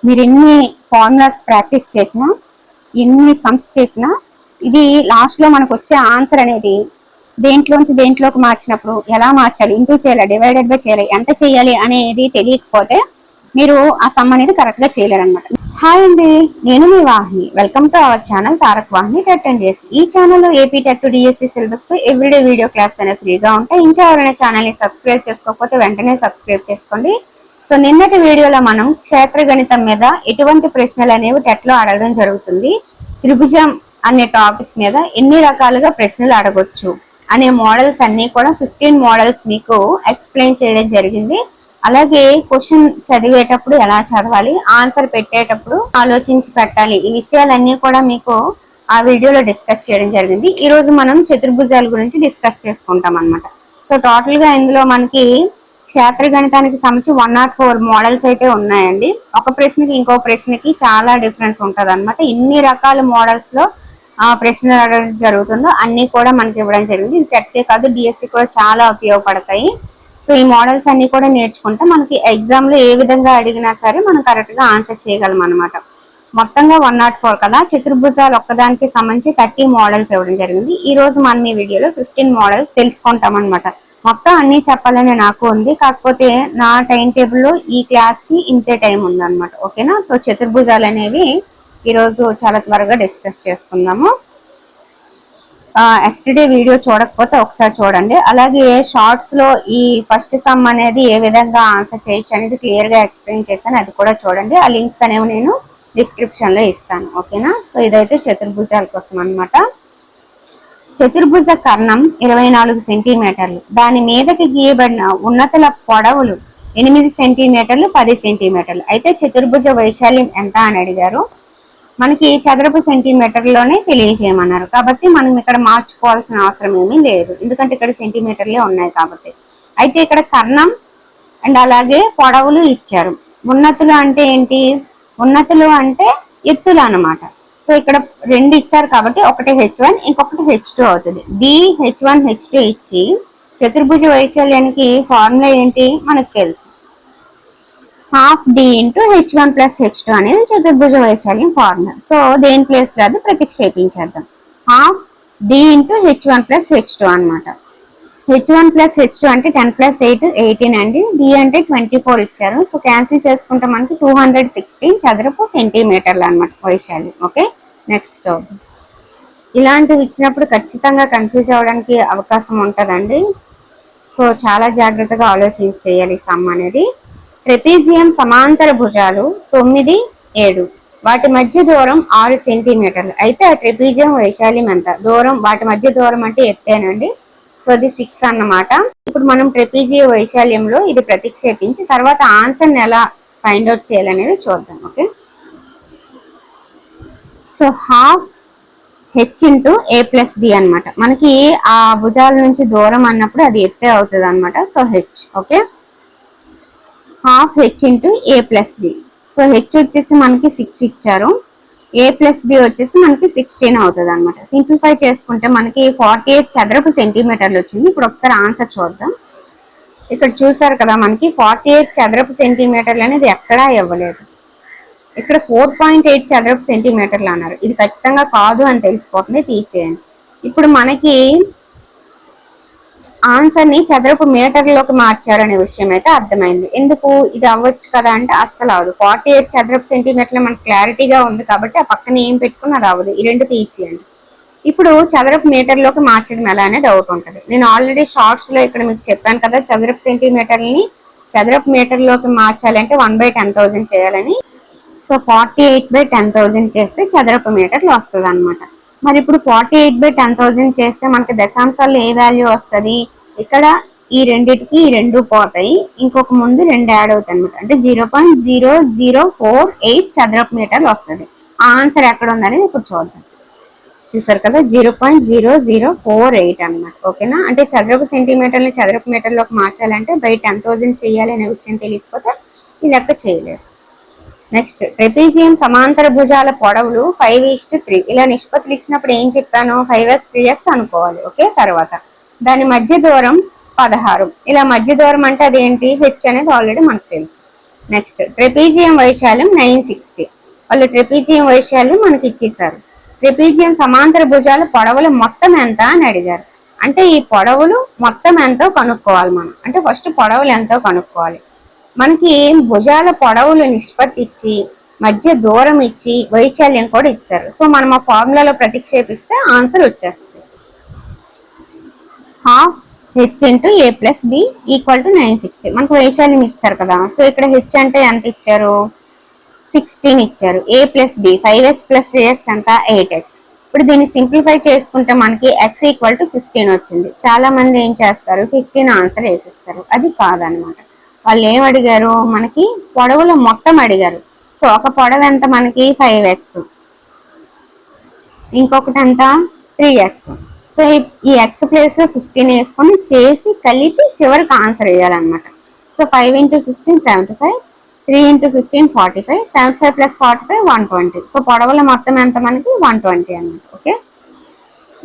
మీరు ఎన్ని formulas practice చేసినా, ఎన్ని సమ్స్ చేసినా, ఇది లాస్ట్ లో మనకు వచ్చే ఆన్సర్ అనేది దేంట్లోంచి దేంట్లోకి మార్చినప్పుడు ఎలా మార్చాలి, ఇంటూ చేయాలి, డివైడెడ్ బై చేయాలి, ఎంత చేయాలి అనేది తెలియకపోతే మీరు ఆ సమ్ అనేది కరెక్ట్ గా చేయలేరన్నమాట. హాయ్ అండి, నేను మీ Vahini. Welcome to our channel Tarak Vahini TET and DSC. ఈ ఛానల్లో ఏపీ టెట్ డిఎస్సి సిలబస్ కు ఎవ్రీడే వీడియో క్లాస్ అనేవి ఫ్రీగా ఉంటాయి. ఇంకా ఎవరైనా ఛానల్ ని సబ్స్క్రైబ్ చేసుకోకపోతే వెంటనే సబ్స్క్రైబ్ చేసుకోండి. సో నిన్నటి వీడియోలో మనం క్షేత్ర గణితం మీద ఎటువంటి ప్రశ్నలు అనేవి టెట్ లో అడగడం జరుగుతుంది, త్రిభుజం అనే టాపిక్ మీద ఎన్ని రకాలుగా ప్రశ్నలు అడగొచ్చు అనే మోడల్స్ అన్ని కూడా 15 మోడల్స్ మీకు ఎక్స్ప్లెయిన్ చేయడం జరిగింది. అలాగే క్వశ్చన్ చదివేటప్పుడు ఎలా చదవాలి, ఆన్సర్ పెట్టేటప్పుడు ఆలోచించి పెట్టాలి, ఈ విషయాలన్నీ కూడా మీకు ఆ వీడియోలో డిస్కస్ చేయడం జరిగింది. ఈ రోజు మనం చతుర్భుజాల గురించి డిస్కస్ చేసుకుంటాం అన్నమాట. సో టోటల్ గా ఇందులో మనకి క్షేత్ర గణితానికి సంబంధించి 104 మోడల్స్ అయితే ఉన్నాయండి. ఒక ప్రశ్నకి ఇంకో ప్రశ్నకి చాలా డిఫరెన్స్ ఉంటది అనమాట. ఇన్ని రకాల మోడల్స్ లో ప్రశ్నలు అడగడం జరుగుతుందో అన్ని కూడా మనకి ఇవ్వడం జరిగింది. ఇది టెట్కే కాదు, డిఎస్సి కూడా చాలా ఉపయోగపడతాయి. సో ఈ మోడల్స్ అన్ని కూడా నేర్చుకుంటే మనకి ఎగ్జామ్ లో ఏ విధంగా అడిగినా సరే మనం కరెక్ట్ గా ఆన్సర్ చేయగలం అనమాట. మొత్తంగా 104 కదా, చతుర్భుజాలు ఒక్కదానికి సంబంధించి 30 మోడల్స్ ఇవ్వడం జరిగింది. ఈ రోజు మనం ఈ వీడియోలో 15 మోడల్స్ తెలుసుకుంటాం అనమాట. మొత్తం అన్ని చెప్పాలని నాకు ఉంది, కాకపోతే నా టైం టేబుల్ లో ఈ క్లాస్ కి ఇంతే టైం ఉందన్నమాట. ఓకేనా? సో చతుర్భుజాలు అనేవి ఈ రోజు చాలా త్వరగా డిస్కస్ చేసుకుందాము. ఎస్టర్డే వీడియో చూడకపోతే ఒకసారి చూడండి. అలాగే షార్ట్స్ లో ఈ ఫస్ట్ సమ్ అనేది ఏ విధంగా ఆన్సర్ చేయొచ్చు అనేది క్లియర్ గా ఎక్స్ప్లెయిన్ చేశాను, అది కూడా చూడండి. ఆ లింక్స్ అనేవి నేను డిస్క్రిప్షన్ లో ఇస్తాను. ఓకేనా? సో ఇదైతే చతుర్భుజాల కోసం అన్నమాట. చతుర్భుజ కర్ణం 24 సెంటీమీటర్లు, దాని మీదకి గీయబడిన ఉన్నతుల పొడవులు 8 సెంటీమీటర్లు 10 సెంటీమీటర్లు. అయితే చతుర్భుజ వైశాల్యం ఎంత అని అడిగారు. మనకి చదరపు సెంటీమీటర్లోనే తెలియజేయమన్నారు, కాబట్టి మనం ఇక్కడ మార్చుకోవాల్సిన అవసరం ఏమీ లేదు, ఎందుకంటే ఇక్కడ సెంటీమీటర్లే ఉన్నాయి కాబట్టి. అయితే ఇక్కడ కర్ణం అండ్ అలాగే పొడవులు ఇచ్చారు. ఉన్నతులు అంటే ఏంటి? ఉన్నతులు అంటే ఎత్తులు అన్నమాట. సో ఇక్కడ రెండు ఇచ్చారు కాబట్టి ఒకటి H1 ఇంకొకటి H2 అవుతుంది. H1 H2 ఇచ్చి చతుర్భుజ వైశాల్యానికి ఫార్ములా ఏంటి మనకు తెలుసు, ½ D into H1 plus H2 అనేది చతుర్భుజ వైశాల్యం ఫార్ములా. సో దేని ప్లేస్ లో అది ప్రతిక్షేపించేద్దాం. ½ D into H1 plus H2 అనమాట. H1 ప్లస్ H2 అంటే 10 ప్లస్ 8 18 అండి. D అంటే 24 ఇచ్చారు. సో క్యాన్సిల్ చేసుకుంటే మనకి 216 చదరపు సెంటీమీటర్లు అనమాట వైశాల్యం. ఓకే, నెక్స్ట్ చూద్దాం. ఇలాంటివి ఇచ్చినప్పుడు ఖచ్చితంగా కన్ఫ్యూజ్ అవ్వడానికి అవకాశం ఉంటుందండి. సో చాలా జాగ్రత్తగా ఆలోచించి చేయాలి సమ్ అనేది. ట్రెపీజియం సమాంతర భుజాలు 9, 7, వాటి మధ్య దూరం 6 సెంటీమీటర్లు. అయితే ఆ ట్రెపీజియం వైశాల్యం ఎంత? దూరం, వాటి మధ్య దూరం అంటే ఎత్తేనండి. సో అది 6 అన్నమాట. ఇప్పుడు మనం ట్రెపీజియ వైశాల్యంలో ఇది ప్రతిక్షేపించి తర్వాత ఆన్సర్ని ఎలా ఫైండ్ అవుట్ చేయాలనేది చూద్దాం. Okay, so ½ H into A plus B అనమాట. మనకి ఆ భుజాల నుంచి దూరం అన్నప్పుడు అది ఎత్తే అవుతుంది అనమాట. So H. Okay, ½ H into A plus B. So H వచ్చేసి మనకి 6 ఇచ్చారు, A ప్లస్ B వచ్చేసి మనకి 16 అవుతుంది అనమాట. సింప్లిఫై చేసుకుంటే మనకి 48 చదరపు సెంటీమీటర్లు వచ్చింది. ఇప్పుడు ఒకసారి ఆన్సర్ చూద్దాం. ఇక్కడ చూసారు కదా, మనకి 48 చదరపు సెంటీమీటర్లు అనేది ఎక్కడా ఇవ్వలేదు. ఇక్కడ 4.8 చదరపు సెంటీమీటర్లు అన్నారు. ఇది ఖచ్చితంగా కాదు అని తెలిసిపోతుంది, తీసేయండి. ఇప్పుడు మనకి ఆన్సర్ ని చదరపు మీటర్లోకి మార్చారనే విషయం అయితే అర్థమైంది. ఎందుకు ఇది అవ్వచ్చు కదా అంటే అస్సలు అవదు. 48 చదరపు సెంటీమీటర్లు మనకు క్లారిటీగా ఉంది కాబట్టి ఆ పక్కన ఏం పెట్టుకుని అది అవ్వదు. ఈ రెండు తీసేయండి. ఇప్పుడు చదరపు మీటర్లోకి మార్చడం ఎలా అనే డౌట్ ఉంటుంది. నేను ఆల్రెడీ షార్ట్స్ లో ఇక్కడ మీకు చెప్పాను కదా, చదరపు సెంటీమీటర్ని చదరపు మీటర్లోకి మార్చాలంటే 1/10,000 చేయాలని. సో 48/10,000 చేస్తే చదరపు మీటర్లు వస్తుంది అనమాట. మరి ఇప్పుడు 48/10,000 చేస్తే మనకి దశాంశాల్లో ఏ వాల్యూ వస్తుంది? ఇక్కడ ఈ రెండింటికి ఈ రెండు పోతాయి, ఇంకొక ముందు 2 యాడ్ అవుతాయి అనమాట. అంటే 0.0048 చదరపు మీటర్లు వస్తుంది. ఆ ఆన్సర్ ఎక్కడ ఉందనేది ఇప్పుడు చూద్దాం. చూసారు కదా, 0.0048 అనమాట. ఓకేనా? అంటే చదరపు సెంటీమీటర్ని చదరపు మీటర్లోకి మార్చాలంటే బై 10,000 చేయాలి అనే విషయం తెలియకపోతే ఈ లెక్క చేయలేరు. నెక్స్ట్, ట్రెపీజియం సమాంతర భుజాల పొడవులు 5:3. ఇలా నిష్పత్తులు ఇచ్చినప్పుడు ఏం చెప్పాను? 5x 3x అనుకోవాలి. ఓకే, తర్వాత దాని మధ్య దూరం 16. ఇలా మధ్య దూరం అంటే అదేంటి? H అనేది ఆల్రెడీ మనకు తెలుసు. నెక్స్ట్ ట్రెపీజియం వైశాల్యం 960. వాళ్ళు ట్రెపీజియం వైశాల్యం మనకి ఇచ్చేసారు. ట్రెపీజియం సమాంతర భుజాల పొడవులు మొత్తం ఎంత అని అడిగారు. అంటే ఈ పొడవులు మొత్తం ఎంతో కనుక్కోవాలి మనం. అంటే ఫస్ట్ పొడవులు ఎంతో కనుక్కోవాలి. మనకి భుజాల పొడవులు నిష్పత్తి ఇచ్చి మధ్య దూరం ఇచ్చి వైశాల్యం కూడా ఇచ్చారు. సో మనం ఆ ఫార్ములాలో ప్రతిక్షేపిస్తే ఆన్సర్ వచ్చేస్తుంది. Half H into A plus B equal to 960. మనకు వైశాల్యం ఇచ్చారు కదా. సో ఇక్కడ హెచ్ అంటే ఎంత ఇచ్చారు, 16 ఇచ్చారు. ఏ plus B 5x plus 3x ఎంత 8x. ఇప్పుడు దీన్ని సింప్లిఫై చేసుకుంటే మనకి x ఈక్వల్ టు 15 వచ్చింది. చాలా మంది ఏం చేస్తారు, 15 ఆన్సర్ వేసిస్తారు. అది కాదనమాట. వాళ్ళు ఏం అడిగారు, మనకి పొడవుల మొత్తం అడిగారు. సో ఒక పొడవు ఎంత మనకి 5x, ఇంకొకటి ఎంత 3x. సో ఈ x ప్లేస్ లో 15 వేసుకొని చేసి కలిపి చివరికి ఆన్సర్ వేయాలన్నమాట. So 5 into 15 75, 3 into 15 45, 75 plus 45 120. So పొడవుల మొత్తం ఎంత మనకి 120 అన్నమాట. ఓకే.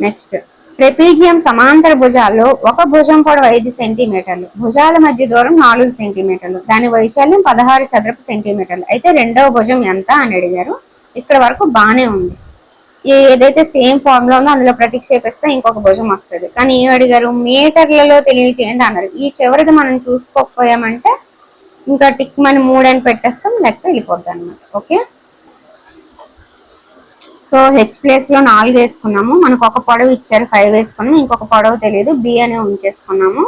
నెక్స్ట్ ట్రెపీజియం సమాంతర భుజాల్లో ఒక భుజం పొడవు 5 సెంటీమీటర్లు, భుజాల మధ్య దూరం 4 సెంటీమీటర్లు, దాని వైశాల్యం 16 చదరపు సెంటీమీటర్లు. అయితే రెండవ భుజం ఎంత అని అడిగారు. ఇక్కడ వరకు బాగానే ఉంది. ఏదైతే సేమ్ ఫార్ములా ఉందో అందులో ప్రతిక్షేపిస్తే ఇంకొక భుజం వస్తుంది. కానీ ఏం అడిగారు, మీటర్లలో తెలియజేయండి అన్నారు. ఈ చివరిది మనం చూసుకోకపోయామంటే ఇంకా టిక్ మనం 3 అని పెట్టేస్తాం, లెక్క వెళ్ళిపోద్ది అనమాట. ఓకే. సో హెచ్ ప్లేస్ లో 4 వేసుకున్నాము. మనకు ఒక పొడవు ఇచ్చారు 5 వేసుకున్నాము, ఇంకొక పొడవు తెలియదు బి అని ఉంచేసుకున్నాము.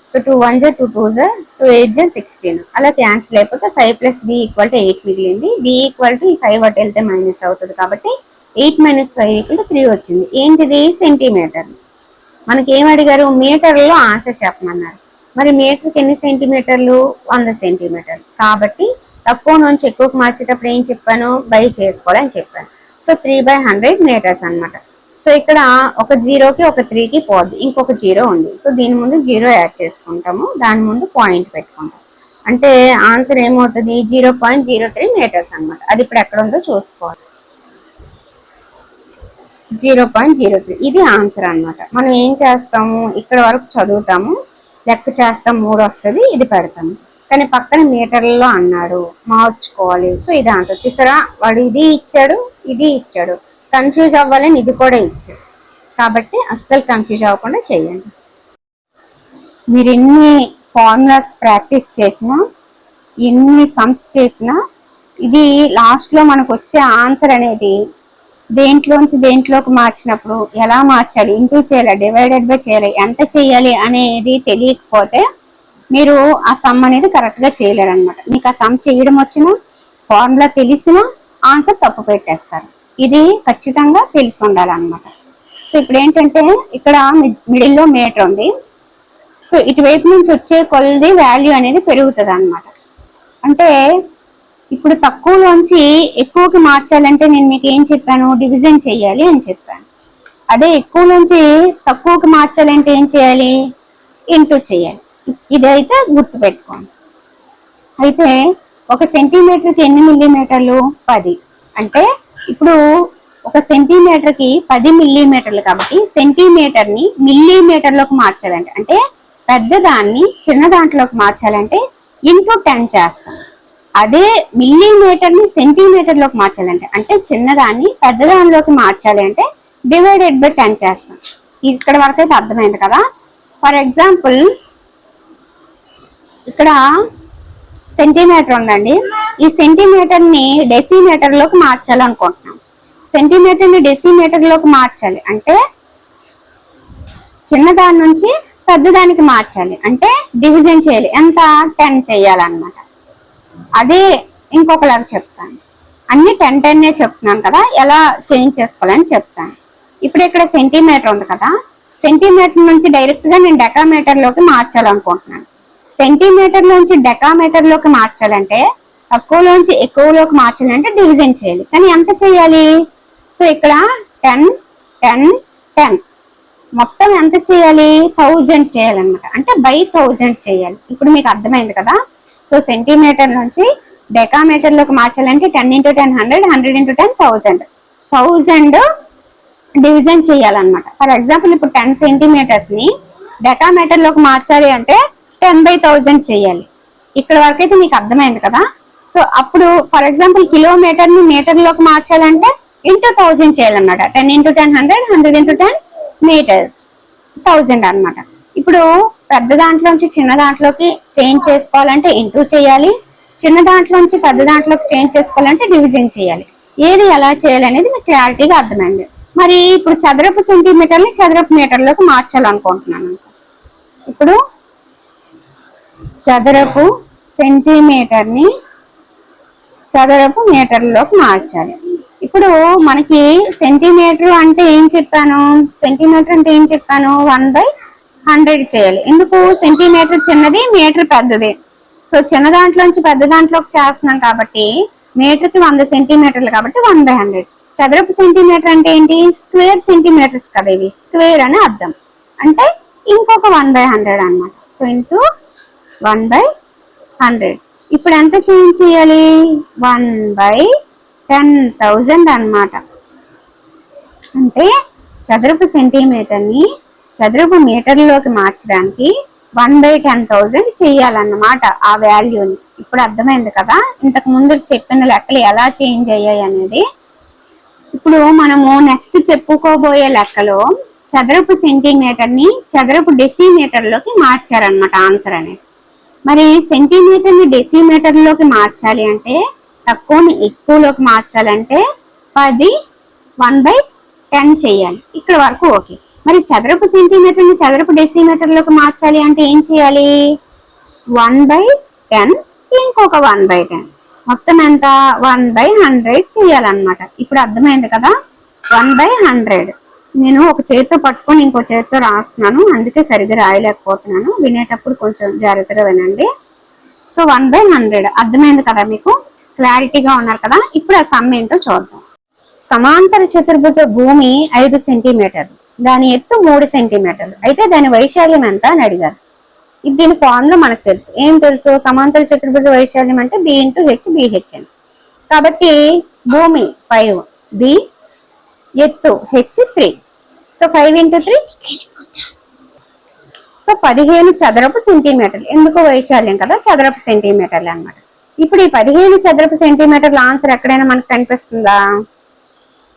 సో 2 1 2 2 2 8 16. అలా క్యాన్సిల్ అయిపోతే 5 ప్లస్ బి ఈక్వల్ టు 8 మిగిలింది. బి ఈక్వల్ టు ఈ 5 అటు వెళ్తే మైనస్ అవుతుంది కాబట్టి 8 మైనస్ 5 ఈక్వల్ టు 3 వచ్చింది. ఏంటిది, సెంటీమీటర్. మనకి ఏం అడిగారు, మీటర్లో ఆన్సర్ చెప్పమన్నారు. మరి మీటర్కి ఎన్ని సెంటీమీటర్లు, 100 సెంటీమీటర్లు. కాబట్టి తక్కువ నుంచి ఎక్కువకు మార్చేటప్పుడు ఏం చెప్పాను, బై చేసుకోవాలని చెప్పాను. సో 3/100 మీటర్స్ అనమాట. సో ఇక్కడ ఒక 0కి ఒక 3కి పోద్ది, ఇంకొక 0 ఉంది. సో దీని ముందు 0 యాడ్ చేసుకుంటాము, దాని ముందు పాయింట్ పెట్టుకుంటాం. అంటే ఆన్సర్ ఏమవుతుంది, 0.03 మీటర్స్ అనమాట. అది ఇప్పుడు ఎక్కడ ఉందో చూసుకోవాలి. 0.03 ఇది ఆన్సర్ అనమాట. మనం ఏం చేస్తాము, ఇక్కడ వరకు చదువుతాము, లెక్క చేస్తాం, 3 వస్తుంది, ఇది పెడతాము. కానీ పక్కన మీటర్లలో అన్నాడు, మార్చుకోవాలి. సో ఇది ఆన్సర్. చూసారా, వాడు ఇది ఇచ్చాడు, ఇది ఇచ్చాడు, కన్ఫ్యూజ్ అవ్వాలని ఇది కూడా ఇచ్చాడు. కాబట్టి అస్సలు కన్ఫ్యూజ్ అవ్వకుండా చేయండి. మీరు ఎన్ని ఫార్ములాస్ ప్రాక్టీస్ చేసినా, ఎన్ని సమ్స్ చేసినా, ఇది లాస్ట్లో మనకు వచ్చే ఆన్సర్ అనేది దేంట్లోంచి దేంట్లోకి మార్చినప్పుడు ఎలా మార్చాలి, ఇంటూ చేయాలి, డివైడెడ్ బై చేయాలి, ఎంత చేయాలి అనేది తెలియకపోతే మీరు ఆ సమ్ అనేది కరెక్ట్గా చేయలేరు అనమాట. మీకు ఆ సమ్ చేయడం వచ్చినా, ఫార్ములా తెలిసినా ఆన్సర్ తప్పు పెట్టేస్తారు. ఇది ఖచ్చితంగా తెలిసి ఉండాలన్నమాట. సో ఇప్పుడు ఏంటంటే ఇక్కడ మిడిల్లో మీటర్ ఉంది. సో ఇటువైపు నుంచి వచ్చే కొలది వాల్యూ అనేది పెరుగుతుంది అనమాట. అంటే ఇప్పుడు తక్కువలోంచి ఎక్కువకి మార్చాలంటే నేను మీకు ఏం చెప్పాను, డివిజన్ చేయాలి అని చెప్పాను. అదే ఎక్కువ నుంచి తక్కువకి మార్చాలంటే ఏం చేయాలి, ఇంటూ చేయాలి. ఇదైతే గుర్తు పెట్టుకోండి. అయితే ఒక సెంటీమీటర్కి ఎన్ని మిల్లీమీటర్లు, 10. అంటే ఇప్పుడు ఒక సెంటీమీటర్కి 10 మిల్లీమీటర్లు కాబట్టి సెంటీమీటర్ని మిల్లీమీటర్లోకి మార్చాలంటే, అంటే పెద్దదాన్ని చిన్న దాంట్లోకి మార్చాలంటే ఇంటూ 10 చేస్తాం. అదే మిల్లీమీటర్ని సెంటీమీటర్లోకి మార్చాలంటే, అంటే చిన్నదాన్ని పెద్దదానిలోకి మార్చాలి అంటే డివైడెడ్ బై 10 చేస్తాం. ఇక్కడ వరకు అయితే అర్థమైంది కదా. ఫర్ ఎగ్జాంపుల్ ఇక్కడ సెంటీమీటర్ ఉందండి. ఈ సెంటీమీటర్ని డెసిమీటర్లోకి మార్చాలనుకుంటున్నాం. సెంటీమీటర్ని డెసిమీటర్లోకి మార్చాలి అంటే చిన్నదాని నుంచి పెద్దదానికి మార్చాలి, అంటే డివిజన్ చేయాలి. ఎంత, 10 చేయాలన్నమాట. అదే ఇంకొకలాగా చెప్తాను, అన్ని 10 10 చెప్తున్నాను కదా, ఎలా చేంజ్ చేసుకోవాలని చెప్తాను. ఇప్పుడు ఇక్కడ సెంటీమీటర్ ఉంది కదా, సెంటీమీటర్ నుంచి డైరెక్ట్గా నేను డెకామీటర్లోకి మార్చాలనుకుంటున్నాను. సెంటీమీటర్ నుంచి డెకామీటర్లోకి మార్చాలంటే తక్కువలోంచి ఎక్కువలోకి మార్చాలంటే డివిజన్ చేయాలి. కానీ ఎంత చేయాలి, సో ఇక్కడ 10 10 10 మొత్తం ఎంత చేయాలి, 1000 చేయాలన్నమాట. అంటే బై 1000 చేయాలి. ఇప్పుడు మీకు అర్థమైంది కదా. సో సెంటీమీటర్ నుంచి డెకామీటర్లోకి మార్చాలంటే 10 × 10 100, 100 × 10 1000, 1000 డివిజన్ చేయాలన్నమాట. ఫర్ ఎగ్జాంపుల్ ఇప్పుడు 10 సెంటీమీటర్స్ని డెకామీటర్లోకి మార్చాలి అంటే 10/1000 చేయాలి. ఇక్కడ వరకు అయితే మీకు అర్థమైంది కదా. సో అప్పుడు ఫర్ ఎగ్జాంపుల్ కిలోమీటర్ ని మీటర్ లోకి మార్చాలంటే ఇంటూ 1000 చేయాలన్నమాట. 10 × 10 100, 100 × 10 మీటర్స్ 1000 అన్నమాట. ఇప్పుడు పెద్ద దాంట్లోంచి చిన్న దాంట్లోకి చేంజ్ చేసుకోవాలంటే ఇంటూ చేయాలి, చిన్న దాంట్లోంచి పెద్ద దాంట్లోకి చేంజ్ చేసుకోవాలంటే డివిజన్ చేయాలి. ఏది ఎలా చేయాలి అనేది మీకు క్లారిటీగా అర్థమైంది. మరి ఇప్పుడు చదరపు సెంటీమీటర్ని చదరపు మీటర్లోకి మార్చాలనుకుంటున్నాను. ఇప్పుడు చదరపు సెంటీమీటర్ని చదరపు మీటర్లోకి మార్చాలి. ఇప్పుడు మనకి సెంటీమీటర్ అంటే ఏం చెప్పాను, 1/100 చేయాలి. ఎందుకు, సెంటీమీటర్ చిన్నది, మీటర్ పెద్దది. సో చిన్న దాంట్లోంచి పెద్ద దాంట్లోకి చేస్తున్నాం కాబట్టి మీటర్కి 100 సెంటీమీటర్లు కాబట్టి 1/100. చదరపు సెంటీమీటర్ అంటే ఏంటి, స్క్వేర్ సెంటీమీటర్స్ కదా, ఇవి స్క్వేర్ అని అర్థం. అంటే ఇంకొక 1/100 అన్నమాట. So into 1/100. ఇప్పుడు ఎంత చేంజ్ చేయాలి, 1/10,000 అన్నమాట. అంటే చదరపు సెంటీమీటర్ని చదరపు మీటర్లోకి మార్చడానికి 1/10,000 చేయాలన్నమాట ఆ వాల్యూని. ఇప్పుడు అర్థమైంది కదా ఇంతకు ముందు చెప్పిన లెక్కలు ఎలా చేంజ్ అయ్యాయి అనేది. ఇప్పుడు మనము నెక్స్ట్ చెప్పుకోబోయే లెక్కలో చదరపు సెంటీమీటర్ని చదరపు డెసిమీటర్లోకి మార్చారనమాట ఆన్సర్ అనేది. మరి సెంటీమీటర్ని డెసిమీటర్లోకి మార్చాలి అంటే, తక్కువని ఎక్కువలోకి మార్చాలంటే 10 1/10 చేయాలి. ఇక్కడ వరకు ఓకే. మరి చదరపు సెంటీమీటర్ని చదరపు డెసిమీటర్లోకి మార్చాలి అంటే ఏం చేయాలి, 1/10 ఇంకొక 1/10, మొత్తం ఎంత 1/100 చేయాలన్నమాట. ఇప్పుడు అర్థమైంది కదా, 1/100. నేను ఒక చేతితో పట్టుకొని ఇంకో చేతితో రాస్తున్నాను, అందుకే సరిగ్గా రాయలేకపోతున్నాను. వినేటప్పుడు కొంచెం జాగ్రత్తగా వినండి. సో 1/100 అర్థమైంది కదా, మీకు క్లారిటీగా ఉన్నారు కదా. ఇప్పుడు ఆ సమ్ ఏంటో చూద్దాం. సమాంతర చతుర్భుజ భూమి 5 సెంటీమీటర్లు, దాని ఎత్తు 3 సెంటీమీటర్లు, అయితే దాని వైశాల్యం ఎంత అని అడిగారు. దీని ఫార్ములా మనకు తెలుసు. ఏం తెలుసు, సమాంతర చతుర్భుజ వైశాల్యం అంటే b × h bh అని. కాబట్టి భూమి 5, b ఎత్తు h 3. సో 5 × 3 సో 15 చదరపు సెంటీమీటర్లు. ఎందుకు, వైశాల్యం కదా, చదరపు సెంటీమీటర్లు అన్నమాట. ఇప్పుడు ఈ 15 చదరపు సెంటీమీటర్ల ఆన్సర్ ఎక్కడైనా మనకు కనిపిస్తుందా,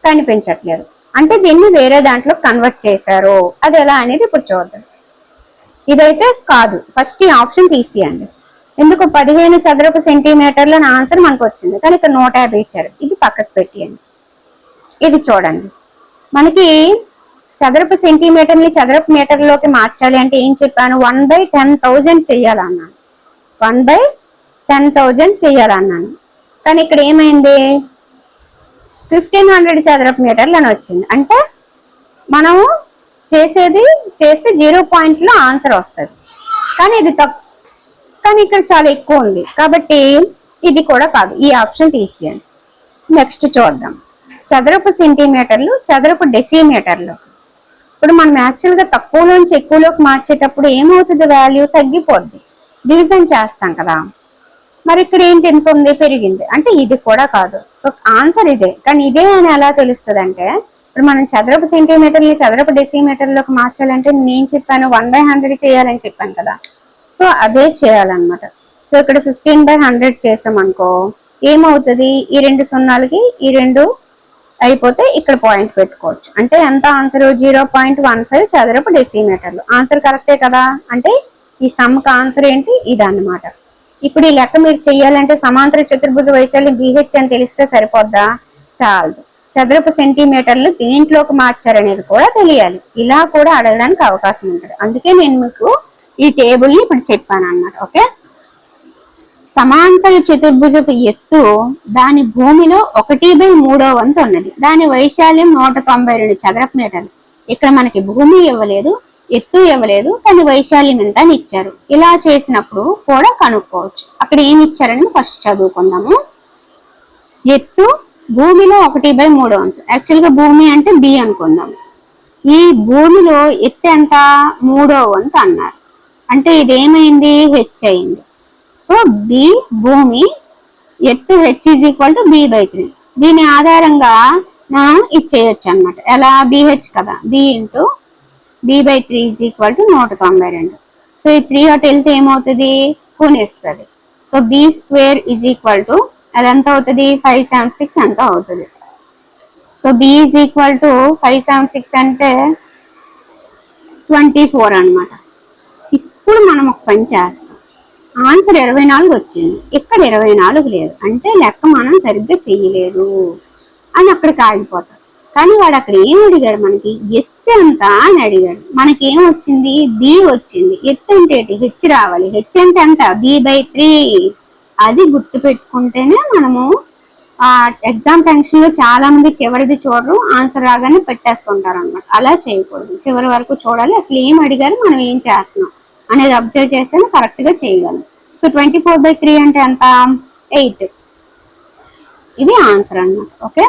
కనిపించట్లేదు. అంటే దీన్ని వేరే దాంట్లో కన్వర్ట్ చేశారు. అది ఎలా అనేది ఇప్పుడు చూద్దాం. ఇదైతే కాదు, ఫస్ట్ ఈ ఆప్షన్ తీసేయండి. ఎందుకు, 15 చదరపు సెంటీమీటర్ల ఆన్సర్ మనకు వచ్చింది, కానీ ఇక్కడ 150 ఇచ్చారు. ఇది పక్కకు పెట్టేయండి. ఇది చూడండి, మనకి చదరపు సెంటీమీటర్ని చదరపు మీటర్లోకి మార్చాలి అంటే ఏం చెప్పాను, 1/10,000 చెయ్యాలన్నాను. 1/10,000 చెయ్యాలన్నాను. కానీ ఇక్కడ ఏమైంది, 1500 చదరపు మీటర్లు అని వచ్చింది. అంటే మనము చేస్తే 0 పాయింట్లో ఆన్సర్ వస్తుంది, కానీ ఇది తప్పు. కానీ ఇక్కడ చాలా ఎక్కువ ఉంది కాబట్టి ఇది కూడా కాదు, ఈ ఆప్షన్ తీసేయండి. నెక్స్ట్ చూద్దాం, చదరపు సెంటీమీటర్లు చదరపు డెసిమీటర్లు. ఇప్పుడు మనం యాక్చువల్గా తక్కువలోంచి ఎక్కువలోకి మార్చేటప్పుడు ఏమవుతుంది, వాల్యూ తగ్గిపోద్ది, డివిజన్ చేస్తాం కదా. మరి ఇక్కడ ఏంటి, ఎంత ఉంది, పెరిగింది. అంటే ఇది కూడా కాదు. సో ఆన్సర్ ఇదే, కానీ ఇదే అని ఎలా తెలుస్తుంది అంటే, ఇప్పుడు మనం చదరపు సెంటీమీటర్ని చదరపు డెసిమీటర్లోకి మార్చాలంటే నేను చెప్పాను 1/100 చేయాలని చెప్పాను కదా. సో అదే చేయాలన్నమాట. సో ఇక్కడ 15/100 చేసామనుకో ఏమవుతుంది, ఈ 2 సున్నాలకి ఈ 2 అయిపోతే ఇక్కడ పాయింట్ పెట్టుకోవచ్చు. అంటే ఎంత ఆన్సర్, 0.15 చదరపు డెసిమీటర్లు. ఆన్సర్ కరెక్టే కదా. అంటే ఈ సమ్కి ఆన్సర్ ఏంటి, ఇదన్నమాట. ఇప్పుడు ఈ లెక్క మీరు చెయ్యాలంటే సమాంతర చతుర్భుజ వైశాల్యం BH అని తెలిస్తే సరిపోద్దా, చాలదు. చదరపు సెంటీమీటర్లు దేంట్లోకి మార్చారనేది కూడా తెలియాలి. ఇలా కూడా అడగడానికి అవకాశం ఉంటుంది. అందుకే నేను మీకు ఈ టేబుల్ని ఇప్పుడు చెప్పాను అన్నమాట. ఓకే, సమాంతర చతుర్భుజపు ఎత్తు దాని భూమిలో 1/3 వంతు ఉన్నది. దాని వైశాల్యం 192 చదరపు మీటర్లు. ఇక్కడ మనకి భూమి ఇవ్వలేదు, ఎత్తు ఇవ్వలేదు, కానీ వైశాల్యం ఎంత అని ఇచ్చారు. ఇలా చేసినప్పుడు కూడా కనుక్కోవచ్చు. అక్కడ ఏమి ఇచ్చారని ఫస్ట్ చదువుకుందాము. ఎత్తు భూమిలో 1/3 వంతు. యాక్చువల్గా భూమి అంటే బి అనుకుందాం. ఈ భూమిలో ఎత్తు ఎంత, 3వ వంతు అన్నారు. అంటే ఇదేమైంది, హెచ్ అయింది. సో బి భూమి, ఎత్తు h = b/3. దీని ఆధారంగా ఇచ్చేయచ్చు అనమాట. ఎలా, BH కదా, b × b/3 = 192. సో ఈ 3 అటు వెళ్తే ఏమవుతుంది, కొనేస్తుంది. So B square is equal to అది ఎంత అవుతుంది 576 ఎంత అవుతుంది. So B is equal to 576 అంటే 24 అనమాట. ఇప్పుడు మనం ఒక పని చేస్తాం, ఆన్సర్ 24 వచ్చింది, ఇక్కడ 24 లేదు అంటే లెక్క మనం సరిగ్గా చెయ్యలేదు అని అక్కడికి ఆగిపోతాం. కానీ వాడు అక్కడ ఏం అడిగాడు, మనకి ఎత్తు ఎంత అని అడిగాడు. మనకి ఏం వచ్చింది, బి వచ్చింది. ఎత్తు అంటే హెచ్ రావాలి. హెచ్ అంటే ఎంత, b/3. అది గుర్తు పెట్టుకుంటేనే మనము ఎగ్జామ్ టెన్షన్ లో చాలా మంది చివరిది చూడరు, ఆన్సర్ రాగానే పెట్టేస్తుంటారు అనమాట. అలా చేయకూడదు, చివరి వరకు చూడాలి. అసలు ఏం అడిగారు, మనం ఏం చేస్తున్నాం అనేది అబ్జర్వ్ చేస్తేనే కరెక్ట్ గా చేయగలం. సో 24/3 అంటే ఎంత, 8. ఇది ఆన్సర్ అన్నమాట. ఓకే,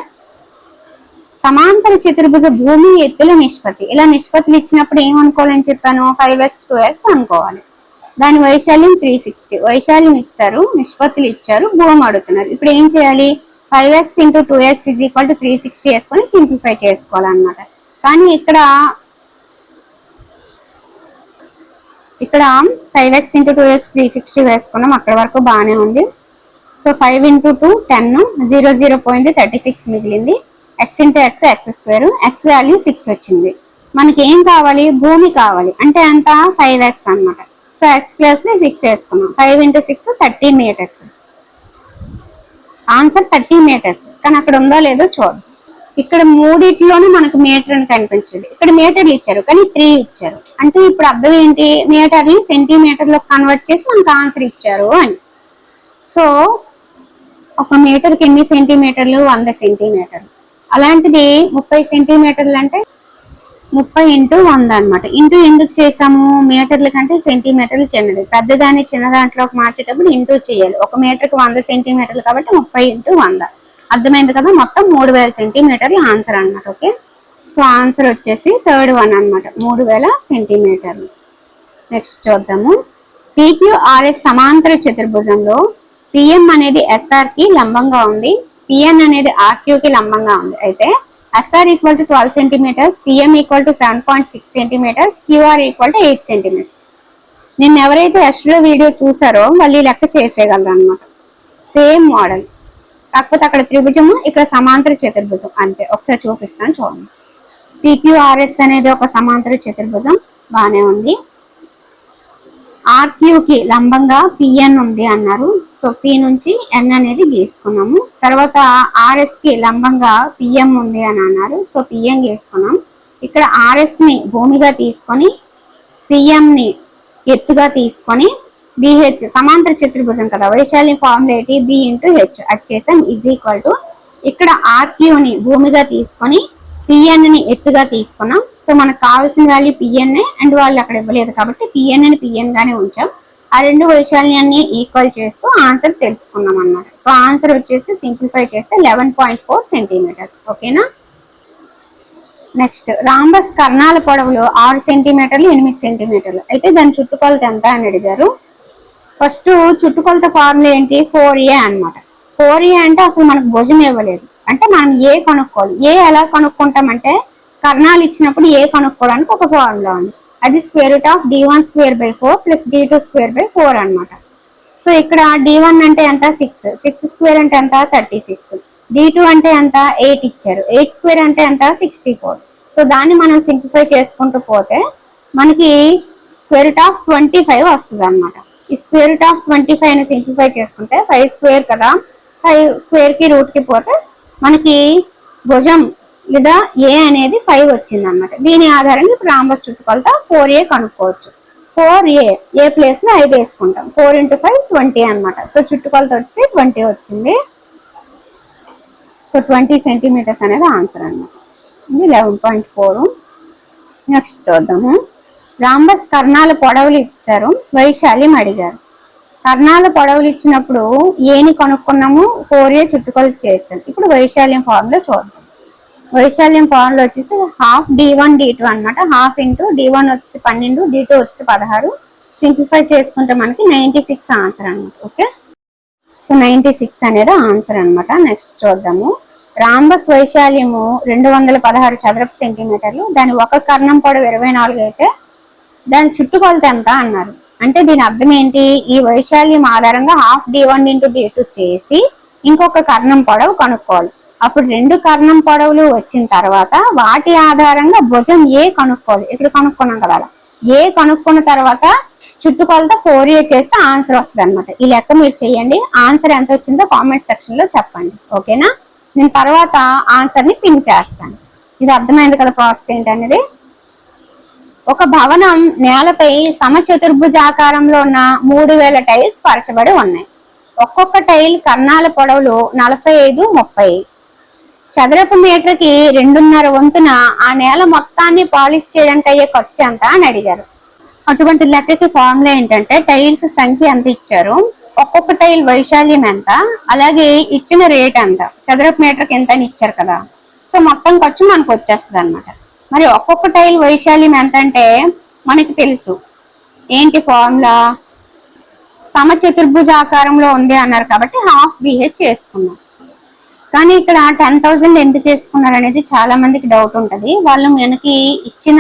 సమాంతర చతుర్భుజ భూమి ఎత్తుల నిష్పత్తి. ఇలా నిష్పత్తులు ఇచ్చినప్పుడు ఏమనుకోవాలని చెప్పాను, 5x 2x అనుకోవాలి. దాని వైశాల్యం 360. వైశాల్యం ఇచ్చారు, నిష్పత్తులు ఇచ్చారు, భూమి అడుగుతున్నారు. ఇప్పుడు ఏం చేయాలి, 5x × 2x = 360 వేసుకొని సింప్లిఫై చేసుకోవాలన్నమాట. కానీ ఇక్కడ 5x × 2x 360 వేసుకున్నాం, అక్కడ వరకు బాగానే ఉంది. సో 5 × 2 10, 0 0 పోయింది, 36 మిగిలింది. x × x² x వాల్యూ 6 వచ్చింది. మనకి ఏం కావాలి, భూమి కావాలి. అంటే ఎంత, 5x అన్నమాట. సో x ప్లస్ 6 వేసుకున్నాం. 5 × 6 30 మీటర్స్. Answer 30 metres. కానీ అక్కడ ఉందో లేదో చూడండి. ఇక్కడ మూడిట్లోనూ మనకు మీటర్ అని కనిపించదు. ఇక్కడ మీటర్లు ఇచ్చారు కానీ 3 ఇచ్చారు. అంటే ఇప్పుడు అర్థం ఏంటి, మీటర్ని సెంటీమీటర్లో కన్వర్ట్ చేసి మనకు ఆన్సర్ ఇచ్చారు అని. సో ఒక మీటర్కి ఎన్ని సెంటీమీటర్లు, 100 సెంటీమీటర్లు. అలాంటిది 30 సెంటీమీటర్లు అంటే 30 × 100 అనమాట. ఇంటూ ఎందుకు చేసాము, మీటర్ల కంటే సెంటీమీటర్లు చిన్నది. పెద్దదాన్ని చిన్న దాంట్లోకి మార్చేటప్పుడు ఇంటూ చేయాలి. ఒక మీటర్కి 100 సెంటీమీటర్లు కాబట్టి 30 × 100. అర్థమైంది కదా, మొత్తం 3000 సెంటీమీటర్లు ఆన్సర్ అన్నమాట. ఓకే, సో ఆన్సర్ వచ్చేసి థర్డ్ వన్ అనమాట, 3000 సెంటీమీటర్లు. నెక్స్ట్ చూద్దాము. PQRS సమాంతర చతుర్భుజంలో PM అనేది SR కి లంబంగా ఉంది, PN అనేది RQ కి లంబంగా ఉంది. అయితే SR = 12 centimetres, PM = 7.6 centimetres, QR = 8 centimetres. నిన్న ఎవరైతే ఎస్లో వీడియో చూసారో వాళ్ళు లెక్క చేసేయగలరు అనమాట. సేమ్ మోడల్, కాకపోతే అక్కడ త్రిభుజము, ఇక్కడ సమాంతర చతుర్భుజం అంతే. ఒకసారి చూపిస్తాను చూడండి. PQRS అనేది ఒక సమాంతర చతుర్భుజం, బాగానే ఉంది. RQ కి లంబంగా PN ఉంది అన్నారు. సో P నుంచి N అనేది గీసుకున్నాము. తర్వాత RS కి లంబంగా PM ఉంది అని అన్నారు. So PM గీసుకున్నాం. ఇక్కడ RS ని భూమిగా తీసుకొని PM ని ఎత్తుగా తీసుకొని BH సమాంతర చతుర్భుజం కదా, వైశాల్యం ఫార్ములా ఏంటి, B × H అది చేసాం. = ఇక్కడ RQ ని భూమిగా తీసుకొని PN ని ఎత్తుగా తీసుకున్నాం. సో మనకు కావాల్సిన వాల్యూ PN అండ్ వాళ్ళు అక్కడ ఇవ్వలేదు కాబట్టి PN ని PN గానే ఉంచాం. ఆ రెండు వైశాల్యాన్ని ఈక్వల్ చేస్తూ ఆన్సర్ తెలుసుకున్నాం అన్నమాట. సో ఆన్సర్ వచ్చేసి సింప్లిఫై చేస్తే 11.4 సెంటీమీటర్స్. ఓకేనా. నెక్స్ట్, రాంబస్ కర్ణాల పొడవులు 6 సెంటీమీటర్లు 8 సెంటీమీటర్లు. అయితే దాని చుట్టుకొలత ఎంత అని అడిగారు. ఫస్ట్ చుట్టుకొలత ఫార్ములా ఏంటి, 4a అన్నమాట. 4a అంటే అసలు మనకు భుజం ఇవ్వలేదు, అంటే మనం ఏ కనుక్కోవాలి. ఏ ఎలా కనుక్కుంటామంటే కర్ణాలు ఇచ్చినప్పుడు ఏ కనుక్కోవడానికి ఒక ఫార్ములా ఉంది. అది √d1² 4 + d2² అన్నమాట. సో ఇక్కడ d1 అంటే ఎంత, 6. 6² అంటే ఎంత, 36. d2 అంటే ఎంత, 8 ఇచ్చారు. 8² అంటే ఎంత, 64. సో దాన్ని మనం సింప్లిఫై చేసుకుంటూ పోతే మనకి √25 వస్తుంది అనమాట. ఈ √25 ని సింప్లిఫై చేసుకుంటే 5² కదా, 5² కి రూట్ కి పోతే మనకి భుజం లేదా ఏ అనేది 5 వచ్చింది అనమాట. దీని ఆధారంగా ఇప్పుడు రాంబస్ చుట్టుకొలత 4a కనుక్కోవచ్చు. 4a ఏ ప్లేస్ లో 5 వేసుకుంటాం. 4 × 5 20 అనమాట. సో చుట్టుకొలత వచ్చి 20 వచ్చింది. సో 20 సెంటీమీటర్స్ అనేది ఆన్సర్ అన్నమాట. ఇది 11.4. నెక్స్ట్ చూద్దాము. రాంబస్ కర్ణాల పొడవులు ఇచ్చారు, వైశాల్యం అడిగారు. కర్ణాల పొడవులు ఇచ్చినప్పుడు ఏని కనుక్కున్నాము, 4a చుట్టుకొలత చేస్తాం. ఇప్పుడు వైశాల్యం ఫార్ములా చూద్దాం. వైశాల్యం ఫార్ములా వచ్చేసి ½ d1 d2 అనమాట. ½ × d1 వచ్చి 12, d2 వచ్చి 16. సింప్లిఫై చేసుకుంటే మనకి 96 ఆన్సర్ అనమాట. ఓకే, సో 96 అనేది ఆన్సర్ అనమాట. నెక్స్ట్ చూద్దాము. రాంబస్ వైశాల్యము 216 చదరపు సెంటీమీటర్లు. దాని ఒక కర్ణం పొడవు 24 అయితే దాని చుట్టుకొలత ఎంత అన్నారు. అంటే దీని అర్థం ఏంటి, ఈ వైశాల్యం ఆధారంగా హాఫ్ d1 ఇంటూ d2 చేసి ఇంకొక కర్ణం పొడవు కనుక్కోవాలి. అప్పుడు 2 కర్ణం పొడవులు వచ్చిన తర్వాత వాటి ఆధారంగా భుజం ఏ కనుక్కోవాలి. ఇక్కడ కనుక్కున్నాం కదా, ఏ కనుక్కున్న తర్వాత చుట్టుకొలత 4a చేస్తే ఆన్సర్ వస్తుంది అనమాట. ఈ లెక్క మీరు చేయండి. ఆన్సర్ ఎంత వచ్చిందో కామెంట్ సెక్షన్ లో చెప్పండి. ఓకేనా, నేను తర్వాత ఆన్సర్ ని పిన్ చేస్తాను. ఇది అర్థమైంది కదా ప్రాసెస్ ఏంటనేది. ఒక భవనం నేలపై సమచతుర్భుజాకారంలో ఉన్న 3000 టైల్స్ పరచబడి ఉన్నాయి. ఒక్కొక్క టైల్ కర్ణాల పొడవులు 45, 30. చదరపు మీటర్కి 2.5 వంతున ఆ నేల మొత్తాన్ని పాలిష్ చేయడానికి అయ్యే ఖర్చు ఎంత అని అడిగారు. అటువంటి లెక్కకి ఫార్ములా ఏంటంటే టైల్స్ సంఖ్య ఎంత ఇచ్చారు, ఒక్కొక్క టైల్ వైశాల్యం ఎంత, అలాగే ఇచ్చిన రేట్ ఎంత, చదరపు మీటర్కి ఎంత అని ఇచ్చారు కదా. సో మొత్తం ఖర్చు మనకు వచ్చేస్తుంది అనమాట. మరి ఒక్కొక్క టైల్ వైశాల్యం ఎంత అంటే మనకి తెలుసు. ఏంటి ఫార్ములా, సమచతుర్భుజాకారంలో ఉంది అన్నారు కాబట్టి హాఫ్ BH చేసుకున్నాం. కానీ ఇక్కడ 10,000 ఎందుకు వేసుకున్నారు అనేది చాలా మందికి డౌట్ ఉంటుంది. వాళ్ళు మనకి ఇచ్చిన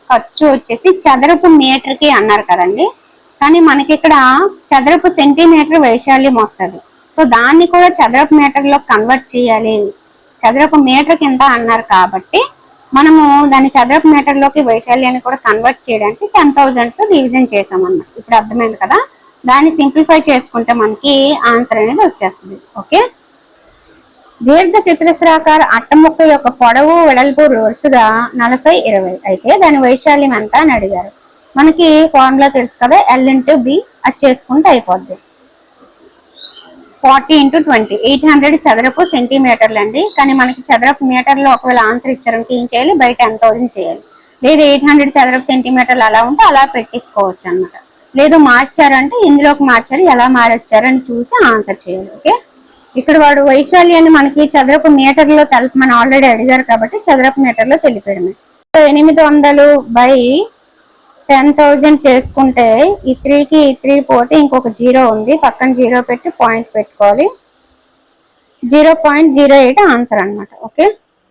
ఖర్చు వచ్చేసి చదరపు మీటర్కి అన్నారు కదండి, కానీ మనకి ఇక్కడ చదరపు సెంటీమీటర్ వైశాల్యం వస్తుంది. సో దాన్ని కూడా చదరపు మీటర్లో కన్వర్ట్ చేయాలి. చదరపు మీటర్ కింద అన్నారు కాబట్టి మనము దాన్ని చదరపు మీటర్లోకి వైశాల్యాన్ని కూడా కన్వర్ట్ చేయడానికి 10,000తో డివిజన్ చేసామన్నమాట. ఇప్పుడు అర్థమైంది కదా. దాన్ని సింప్లిఫై చేసుకుంటే మనకి ఆన్సర్ అనేది వచ్చేస్తుంది. ఓకే, దీర్ఘ చతురస్రాకార అట్టముక్క యొక్క పొడవు వెడల్పు వరుసగా 40, 20 అయితే దాని వైశాల్యం ఎంత అని అడిగారు. మనకి ఫార్ములా తెలుసు కదా, L ఇంటూ B, అది చేసుకుంటే అయిపోద్ది. 40 ఇంటూ 20 800 చదరపు సెంటీమీటర్లు అండి. కానీ మనకి చదరపు మీటర్లో ఒకవేళ ఆన్సర్ ఇచ్చారంటే ఏం చేయాలి, బయట 10,000 చేయాలి. లేదు 800 చదరపు సెంటీమీటర్లు అలా ఉంటే అలా పెట్టేసుకోవచ్చు అనమాట. లేదు మార్చారంటే ఇందులోకి మార్చారు, ఎలా మారొచ్చారని చూసి ఆన్సర్ చేయాలి. ఓకే, ఇక్కడ వాడు వైశాల్యాన్ని మనకి చదరపు మీటర్లో తెలపమని ఆల్రెడీ అడిగారు కాబట్టి చదరపు మీటర్లో తెలిపేయడమే. 800 బై 10,000 చేసుకుంటే ఈ 3కి 3 పోతే ఇంకొక 0 ఉంది, పక్కన 0 పెట్టి పాయింట్ పెట్టుకోవాలి. 0.08 ఆన్సర్ అనమాట. ఓకే,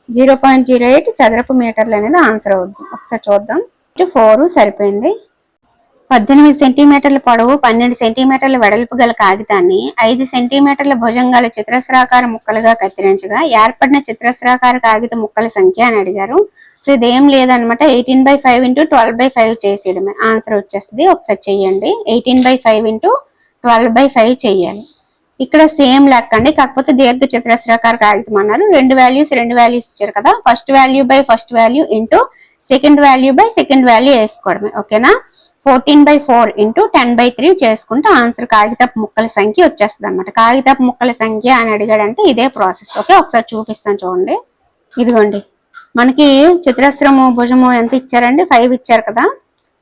0.08 చదరపు మీటర్లు అనేది ఆన్సర్ అవుతుంది. ఒకసారి చూద్దాం. 4 సరిపోయింది. 18 సెంటీమీటర్ల పొడవు 12 సెంటీమీటర్ల వెడల్పు గల కాగితాన్ని 5 సెంటీమీటర్ల భుజంగాల చతురస్రాకార ముక్కలుగా కత్తిరించగా ఏర్పడిన చతురస్రాకార కాగిత ముక్కల సంఖ్య అని అడిగారు. సో ఇదేం లేదనమాట, 18/5 ఇంటూ 12/5 చేసేయడమే ఆన్సర్ వచ్చేస్తుంది. ఒకసారి చెయ్యండి. 18/5 ఇంటూ 12/5 చెయ్యాలి. ఇక్కడ సేమ్ లెక్క అండి, కాకపోతే దీర్ఘ చతురస్రాకార కాగితం అన్నారు. రెండు వాల్యూస్ ఇచ్చారు కదా, first value by first value into second value by second value వేసుకోవడమే. ఓకేనా, 14/4 ఇంటూ 10/3 చేసుకుంటే ఆన్సర్ కాగితపు ముక్కల సంఖ్య వచ్చేస్తుంది అనమాట. కాగితపు ముక్కల సంఖ్య అని అడిగాడంటే ఇదే ప్రాసెస్. ఓకే, ఒకసారి చూపిస్తాను చూడండి. ఇదిగోండి, మనకి చతురస్రము భుజము ఎంత ఇచ్చారండి, 5 ఇచ్చారు కదా.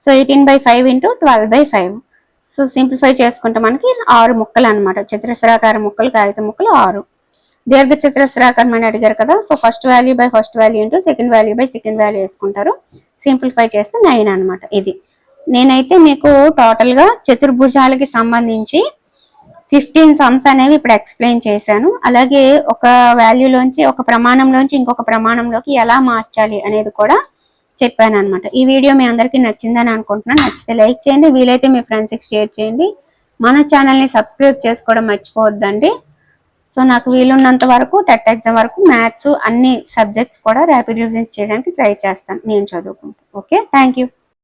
So 18/5 into 12/5. సో సింప్లిఫై చేసుకుంటే మనకి 6 ముక్కలు అనమాట. చతురస్రాకార ముక్కలు, కాగిత ముక్కలు 6. దీర్ఘ చతురస్రాకారం అని అడిగారు కదా. So first value by first value into second value by second value వేసుకుంటారు. సింప్లిఫై చేస్తే 9 అనమాట. ఇది నేనైతే మీకు టోటల్ గా చతుర్భుజాలకి సంబంధించి 15 సమ్స్ అనేవి ఇప్పుడు ఎక్స్ప్లెయిన్ చేశాను. అలాగే ఒక వాల్యూలోంచి ఒక ప్రమాణంలోంచి ఇంకొక ప్రమాణంలోకి ఎలా మార్చాలి అనేది కూడా చెప్పాను అనమాట. ఈ వీడియో మీ అందరికీ నచ్చిందని అనుకుంటున్నాను. నచ్చితే లైక్ చేయండి, వీలైతే మీ ఫ్రెండ్స్కి షేర్ చేయండి. మన ఛానల్ని సబ్స్క్రైబ్ చేసుకోవడం మర్చిపోవద్దండి. సో నాకు వీలున్నంత వరకు టెట్ ఎగ్జామ్ వరకు మ్యాథ్స్ అన్ని సబ్జెక్ట్స్ కూడా ర్యాపిడ్ రివిజన్ చేయడానికి ట్రై చేస్తాను నేను చదువుకుంటాను. Okay, thank you.